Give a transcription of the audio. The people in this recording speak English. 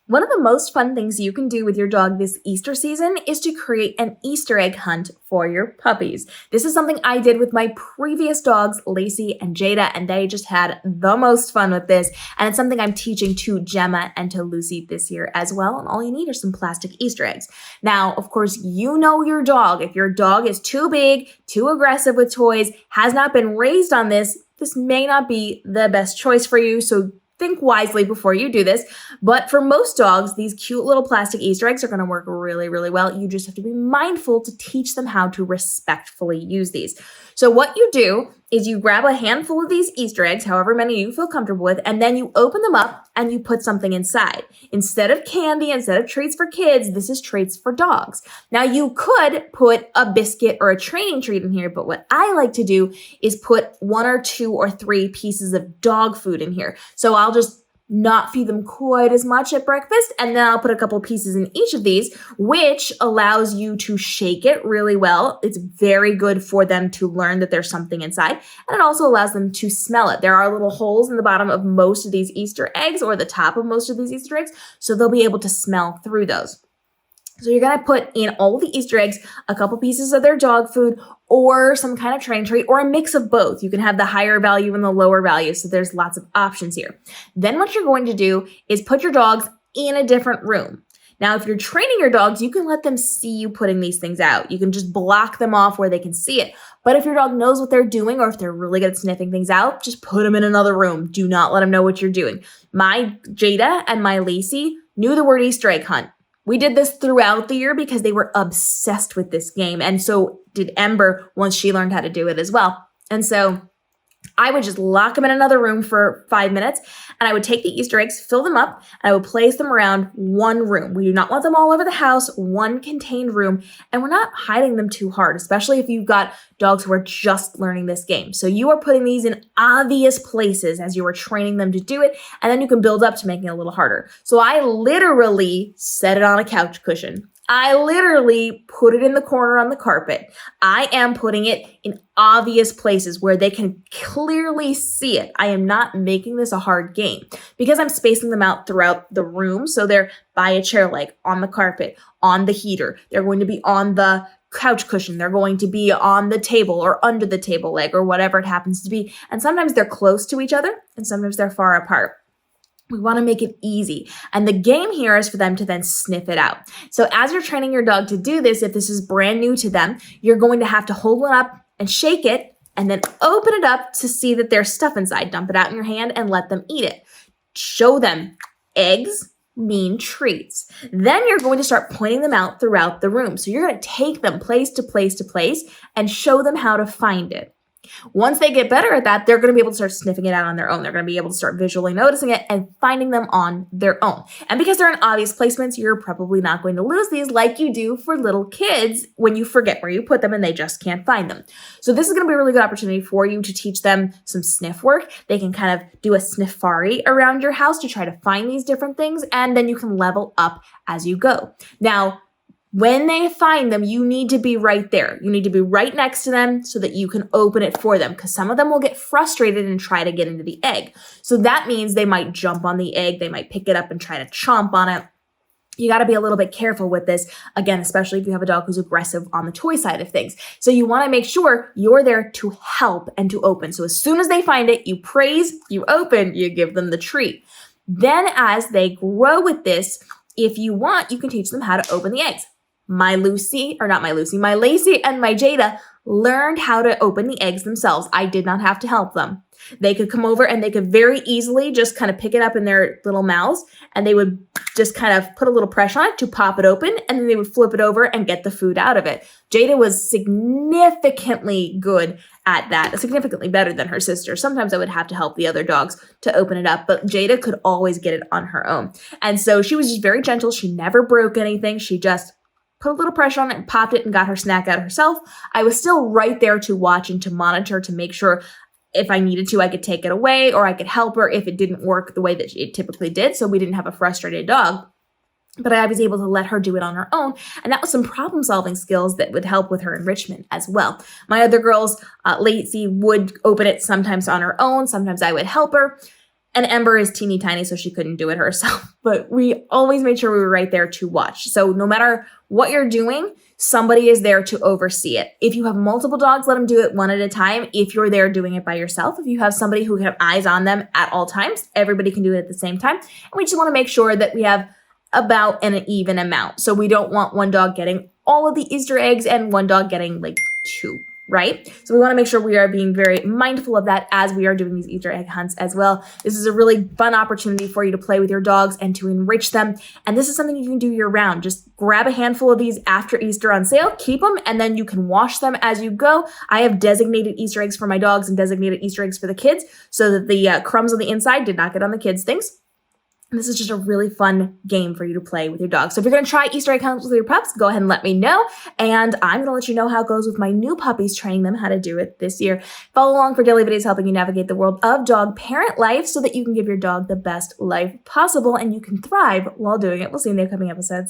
One of the most fun things you can do with your dog this Easter season is to create an Easter egg hunt for your puppies. This is something I did with my previous dogs, Lacey and Jada, and they just had the most fun with this. And it's something I'm teaching to Gemma and to Lucy this year as well. And all you need are some plastic Easter eggs. Now, of course, you know your dog. If your dog is too big, too aggressive with toys, has not been raised on this may not be the best choice for you. So think wisely before you do this. But for most dogs, these cute little plastic Easter eggs are going to work really, really well. You just have to be mindful to teach them how to respectfully use these. So what you do is you grab a handful of these Easter eggs, however many you feel comfortable with, and then you open them up and you put something inside. Instead of candy, instead of treats for kids, this is treats for dogs. Now you could put a biscuit or a training treat in here, but what I like to do is put 1 or 2 or 3 pieces of dog food in here. So I'll just not feed them quite as much at breakfast, and then I'll put a couple pieces in each of these, which allows you to shake it really well. It's very good for them to learn that there's something inside, and it also allows them to smell it. There are little holes in the bottom of most of these Easter eggs, or the top of most of these Easter eggs, so they'll be able to smell through those. So you're going to put in all of the Easter eggs, a couple pieces of their dog food, or some kind of train treat, or a mix of both. You can have the higher value and the lower value, so there's lots of options here. Then what you're going to do is put your dogs in a different room. Now, if you're training your dogs, you can let them see you putting these things out. You can just block them off where they can see it. But if your dog knows what they're doing, or if they're really good at sniffing things out, just put them in another room. Do not let them know what you're doing. My Jada and my Lacey knew the word Easter egg hunt. We did this throughout the year because they were obsessed with this game. And so did Ember once she learned how to do it as well. And so I would just lock them in another room for 5 minutes, and I would take the Easter eggs, fill them up, and I would place them around one room. We do not want them all over the house, one contained room, and we're not hiding them too hard, especially if you've got dogs who are just learning this game. So you are putting these in obvious places as you are training them to do it, and then you can build up to making it a little harder. So I literally set it on a couch cushion. I literally put it in the corner on the carpet. I am putting it in obvious places where they can clearly see it. I am not making this a hard game because I'm spacing them out throughout the room. So they're by a chair leg, on the carpet, on the heater. They're going to be on the couch cushion. They're going to be on the table or under the table leg or whatever it happens to be. And sometimes they're close to each other and sometimes they're far apart. We want to make it easy. And the game here is for them to then sniff it out. So as you're training your dog to do this, if this is brand new to them, you're going to have to hold one up and shake it and then open it up to see that there's stuff inside. Dump it out in your hand and let them eat it. Show them eggs mean treats. Then you're going to start pointing them out throughout the room. So you're going to take them place to place to place and show them how to find it. Once they get better at that, they're going to be able to start sniffing it out on their own. They're going to be able to start visually noticing it and finding them on their own. And because they're in obvious placements, you're probably not going to lose these like you do for little kids when you forget where you put them and they just can't find them. So this is going to be a really good opportunity for you to teach them some sniff work. They can kind of do a sniffari around your house to try to find these different things, and then you can level up as you go. Now, when they find them, you need to be right there. You need to be right next to them so that you can open it for them, because some of them will get frustrated and try to get into the egg. So that means they might jump on the egg. They might pick it up and try to chomp on it. You got to be a little bit careful with this, again, especially if you have a dog who's aggressive on the toy side of things. So you want to make sure you're there to help and to open. So as soon as they find it, you praise, you open, you give them the treat. Then as they grow with this, if you want, you can teach them how to open the eggs. My Lacey and my Jada learned how to open the eggs themselves. I did not have to help them. They could come over and they could very easily just kind of pick it up in their little mouths, and they would just kind of put a little pressure on it to pop it open, and then they would flip it over and get the food out of it. Jada was significantly good at that, significantly better than her sister. Sometimes I would have to help the other dogs to open it up, but Jada could always get it on her own. And so she was just very gentle. She never broke anything. She just put a little pressure on it and popped it and got her snack out herself. I was still right there to watch and to monitor to make sure if I needed to, I could take it away or I could help her if it didn't work the way that it typically did. So we didn't have a frustrated dog. But I was able to let her do it on her own. And that was some problem solving skills that would help with her enrichment as well. My other girls, Lacey would open it sometimes on her own. Sometimes I would help her. And Ember is teeny tiny, so she couldn't do it herself. But we always made sure we were right there to watch. So no matter what you're doing, somebody is there to oversee it. If you have multiple dogs, let them do it one at a time. If you're there doing it by yourself, if you have somebody who can have eyes on them at all times, everybody can do it at the same time. And we just want to make sure that we have about an even amount. So we don't want one dog getting all of the Easter eggs and one dog getting like 2. Right? So we want to make sure we are being very mindful of that as we are doing these Easter egg hunts as well. This is a really fun opportunity for you to play with your dogs and to enrich them. And this is something you can do year round. Just grab a handful of these after Easter on sale, keep them, and then you can wash them as you go. I have designated Easter eggs for my dogs and designated Easter eggs for the kids so that the crumbs on the inside did not get on the kids' things. This is just a really fun game for you to play with your dog. So if you're going to try Easter egg hunts with your pups, go ahead and let me know. And I'm going to let you know how it goes with my new puppies, training them how to do it this year. Follow along for daily videos helping you navigate the world of dog parent life so that you can give your dog the best life possible and you can thrive while doing it. We'll see you in the upcoming episodes.